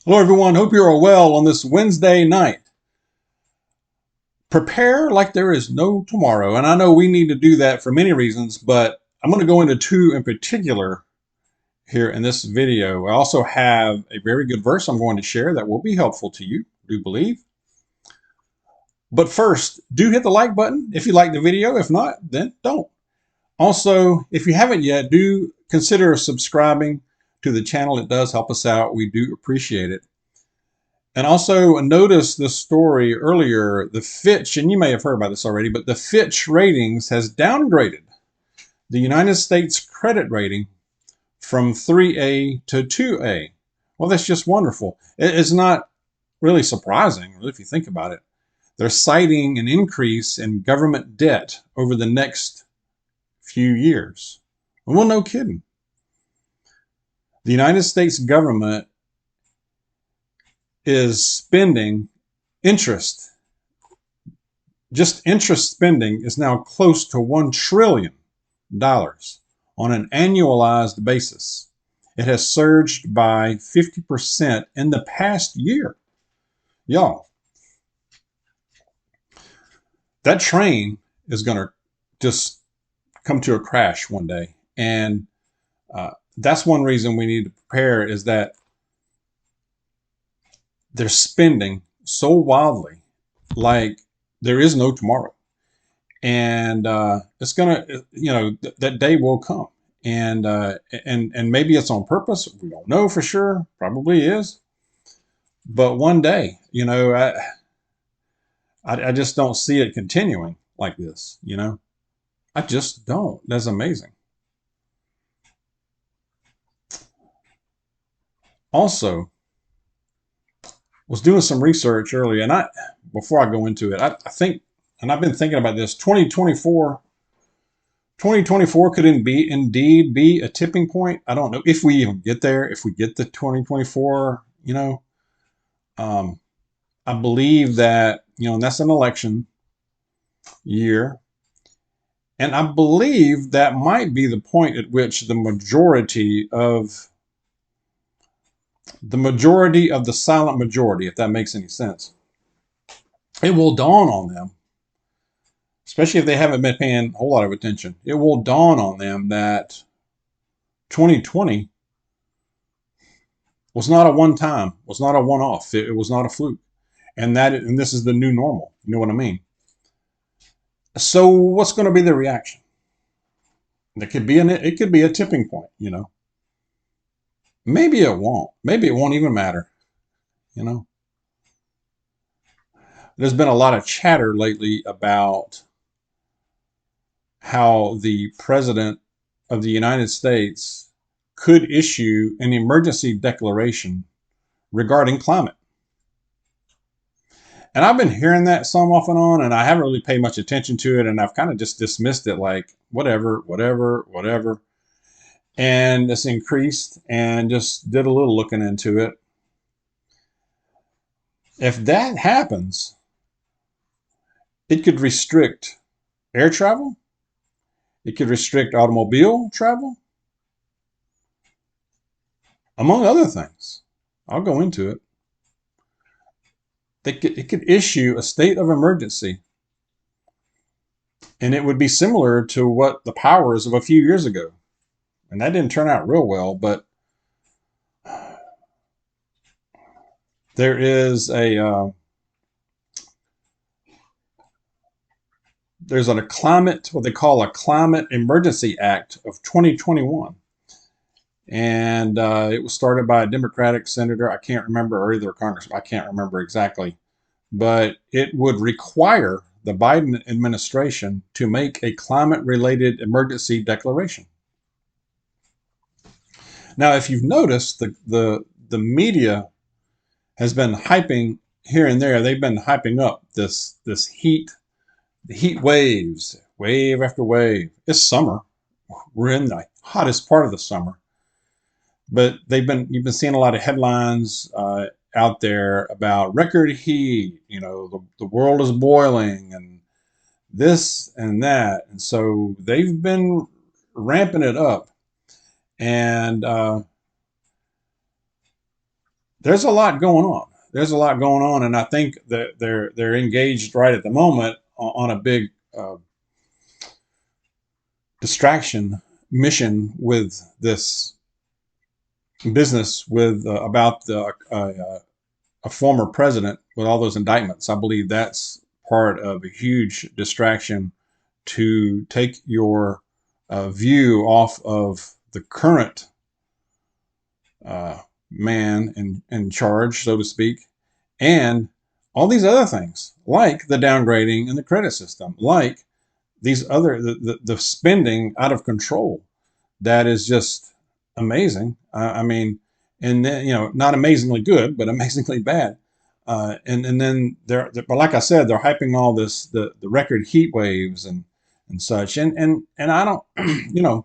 Hello, everyone. Hope you're all well on this Wednesday night. Prepare like there is no tomorrow. And I know we need to do that for many reasons, but I'm going to go into two in particular here in this video. I also have a very good verse I'm going to share that will be helpful to you, I do believe. But first, do hit the like button if you like the video. If not, then don't. Also, if you haven't yet, do consider subscribing to the channel. It does help us out. We do appreciate it. And also notice the story earlier, the Fitch, and you may have heard about this already, but the Fitch ratings has downgraded the United States credit rating from 3A to 2A. Well, that's just wonderful. It's not really surprising if you think about it. They're citing an increase in government debt over the next few years. Well, no kidding. The United States government is spending interest. Just interest spending is now close to $1 trillion on an annualized basis. It has surged by 50% in the past year. Y'all, that train is going to just come to a crash one day. And that's one reason we need to prepare, is that they're spending so wildly, like there is no tomorrow. And it's gonna, that day will come, and maybe it's on purpose. We don't know for sure. Probably is, but one day, I just don't see it continuing like this. I just don't. That's amazing. Also, was doing some research earlier, and before I go into it, I think, and I've been thinking about this. 2024 could indeed be a tipping point. I don't know if we even get there, if we get to 2024, I believe that, and that's an election year. And I believe that might be the point at which the majority of the silent majority, if that makes any sense, it will dawn on them, especially if they haven't been paying a whole lot of attention. It will dawn on them that 2020 was not a one time, was not a one off. It was not a fluke. And this is the new normal. You know what I mean? So what's going to be the reaction? It could be a tipping point. Maybe it won't. Maybe it won't even matter. You know, there's been a lot of chatter lately about how the president of the United States could issue an emergency declaration regarding climate. And I've been hearing that some off and on, and I haven't really paid much attention to it, and I've kind of just dismissed it like whatever, whatever, whatever. And it's increased, and just did a little looking into it. If that happens, it could restrict air travel. It could restrict automobile travel, among other things. I'll go into it. It could issue a state of emergency, and it would be similar to what the powers of a few years ago. And that didn't turn out real well, but there is there's what they call a Climate Emergency Act of 2021. And it was started by a Democratic senator. I can't remember, or either a congressman. I can't remember exactly. But it would require the Biden administration to make a climate-related emergency declaration. Now, if you've noticed, the media has been hyping here and there. They've been hyping up this heat, the heat waves, wave after wave. It's summer. We're in the hottest part of the summer. But you've been seeing a lot of headlines out there about record heat. The world is boiling, and this and that. And so they've been ramping it up. And there's a lot going on. There's a lot going on, and I think that they're engaged right at the moment on a big distraction mission with this business with about a former president with all those indictments. I believe that's part of a huge distraction to take your view off of the current man in charge, so to speak, and all these other things like the downgrading in the credit system, like these other the spending out of control that is just amazing. I mean, and then, not amazingly good, but amazingly bad. And then but like I said, they're hyping all this the record heat waves and such. And I don't,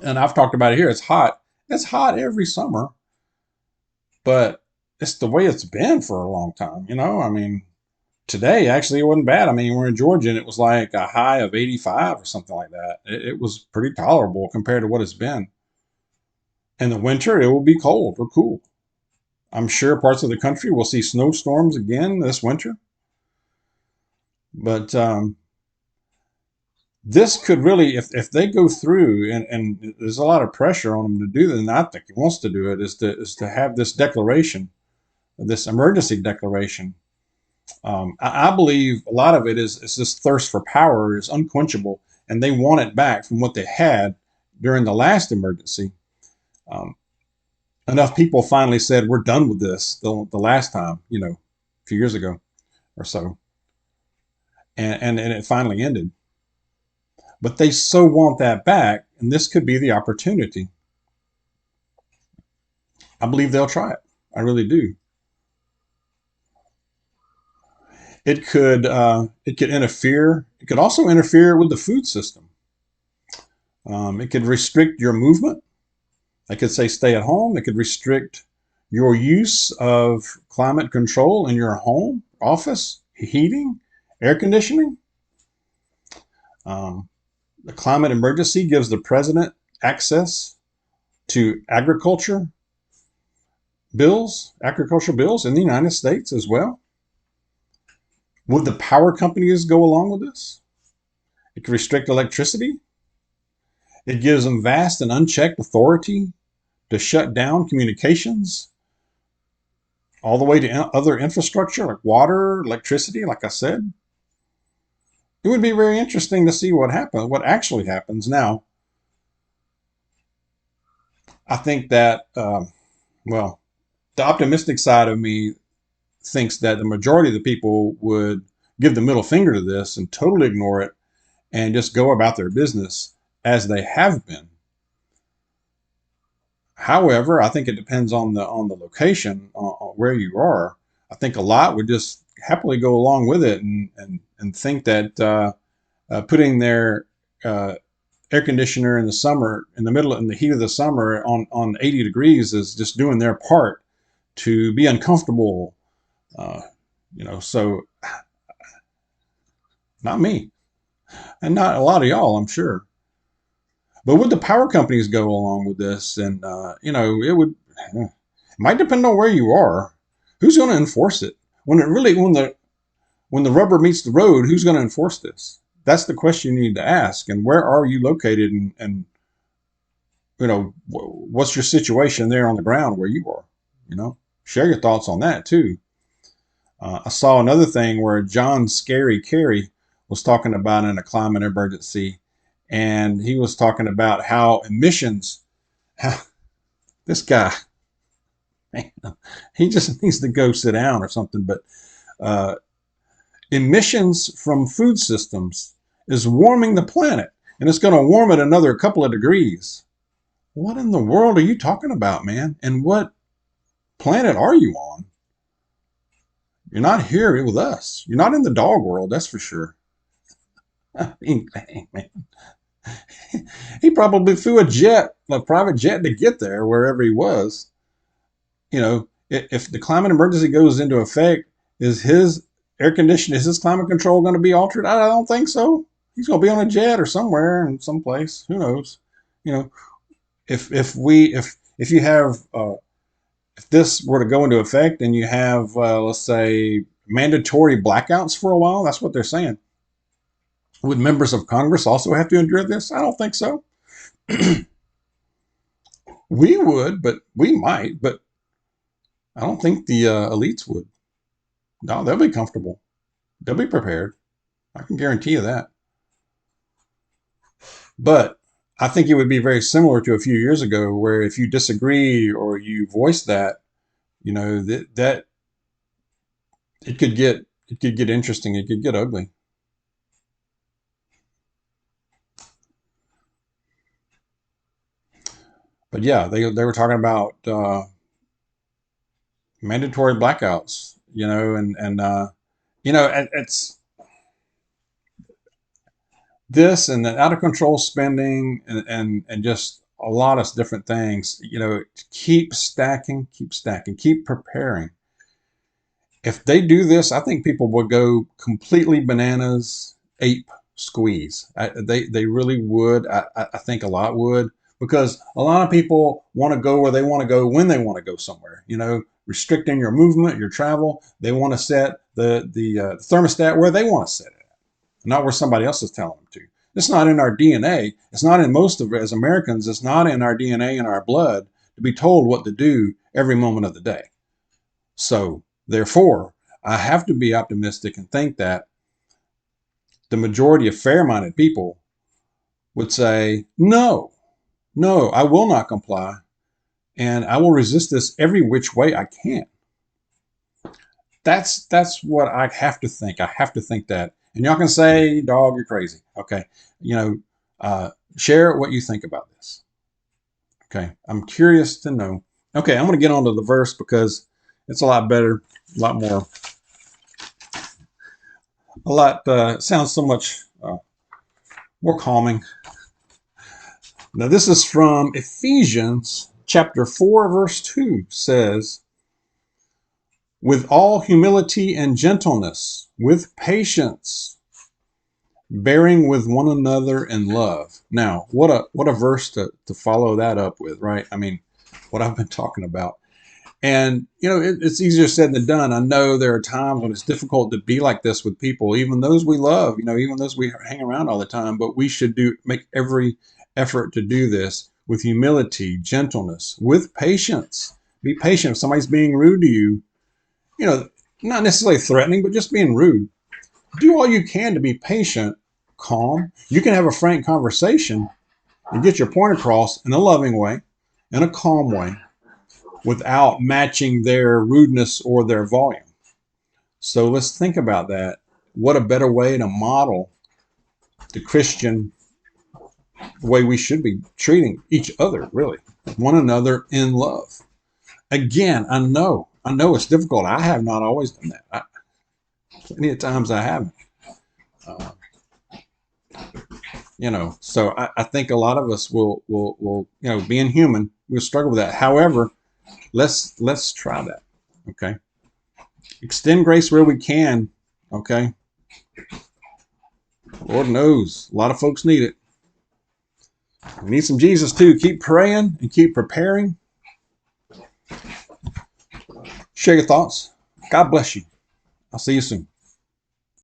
and I've talked about it here. It's hot. It's hot every summer, but it's the way it's been for a long time. I mean, today actually it wasn't bad. I mean, we're in Georgia and it was like a high of 85 or something like that. It was pretty tolerable compared to what it's been. In the winter, it will be cold or cool. I'm sure parts of the country will see snowstorms again this winter. But this could really, if they go through, and there's a lot of pressure on them to do that, and I think he wants to do it, is to have this declaration, this emergency declaration. I believe a lot of it is this thirst for power is unquenchable, and they want it back from what they had during the last emergency. Um, Enough people finally said we're done with this the last time, a few years ago or so, and it finally ended. But they so want that back, and this could be the opportunity. I believe they'll try it. I really do. It could interfere. It could also interfere with the food system. It could restrict your movement. It could say stay at home. It could restrict your use of climate control in your home, office, heating, air conditioning. Um, the climate emergency gives the president access to agricultural bills in the United States as well. Would the power companies go along with this? It could restrict electricity. It gives them vast and unchecked authority to shut down communications all the way to other infrastructure like water, electricity, like I said. It would be very interesting to see what actually happens. Now, I think that, well, the optimistic side of me thinks that the majority of the people would give the middle finger to this and totally ignore it and just go about their business as they have been. However, I think it depends on the location, on where you are. I think a lot would just happily go along with it and think that putting their air conditioner in the summer, in the heat of the summer on 80 degrees is just doing their part to be uncomfortable. Uh, so not me, and not a lot of y'all, I'm sure. But would the power companies go along with this? And it might depend on where you are. Who's going to enforce it? When the rubber meets the road, who's going to enforce this? That's the question you need to ask. And where are you located? And what's your situation there on the ground where you are? Share your thoughts on that too. I saw another thing where John Scary Kerry was talking about in a climate emergency, and he was talking about how emissions, how this guy, man, he just needs to go sit down or something. But uh, emissions from food systems is warming the planet, and it's going to warm it another couple of degrees. What in the world are you talking about, man? And what planet are you on? You're not here with us. You're not in the dog world, that's for sure. I mean, dang, man. He probably flew a private jet to get there wherever he was. If the climate emergency goes into effect, is his climate control going to be altered? I don't think so. He's going to be on a jet or somewhere in some place. Who knows? You know, if you have if this were to go into effect and you have, let's say, mandatory blackouts for a while, that's what they're saying. Would members of Congress also have to endure this? I don't think so. We would, but we might, but I don't think the elites would. No, they'll be comfortable. They'll be prepared. I can guarantee you that. But I think it would be very similar to a few years ago, where if you disagree or you voice that, that it could get interesting. It could get ugly. But yeah, they were talking about mandatory blackouts, it's this and the out of control spending and just a lot of different things, keep stacking, keep preparing. If they do this, I think people would go completely bananas, ape, squeeze. They really would. I think a lot would, because a lot of people want to go where they want to go when they want to go somewhere. Restricting your movement, your travel. They want to set the thermostat where they want to set it, not where somebody else is telling them to. It's not in our DNA. It's not in most of it as Americans. It's not in our DNA and our blood to be told what to do every moment of the day. So therefore, I have to be optimistic and think that the majority of fair-minded people would say, no, I will not comply, and I will resist this every which way I can. That's what I have to think. I have to think that. And y'all can say, Dawg, you're crazy. Okay. Share what you think about this. Okay. I'm curious to know. Okay. I'm going to get on to the verse because it's a lot better, a lot more, sounds so much more calming. Now, this is from Ephesians chapter 4, verse 2 says, with all humility and gentleness, with patience, bearing with one another in love. Now, what a verse to follow that up with, right? I mean, what I've been talking about. And, it's easier said than done. I know there are times when it's difficult to be like this with people, even those we love, even those we hang around all the time, but we should make every effort to do this with humility, gentleness, with patience. Be patient. If somebody's being rude to you, not necessarily threatening, but just being rude. Do all you can to be patient, calm. You can have a frank conversation and get your point across in a loving way, in a calm way, without matching their rudeness or their volume. So let's think about that. What a better way to model the Christian way we should be treating each other, really, one another in love. Again, I know it's difficult. I have not always done that. Many times I haven't. So I think a lot of us will being human, we'll struggle with that. However, let's try that. Okay. Extend grace where we can. Okay. Lord knows a lot of folks need it. We need some Jesus too. Keep praying and keep preparing. Share your thoughts. God bless you. I'll see you soon.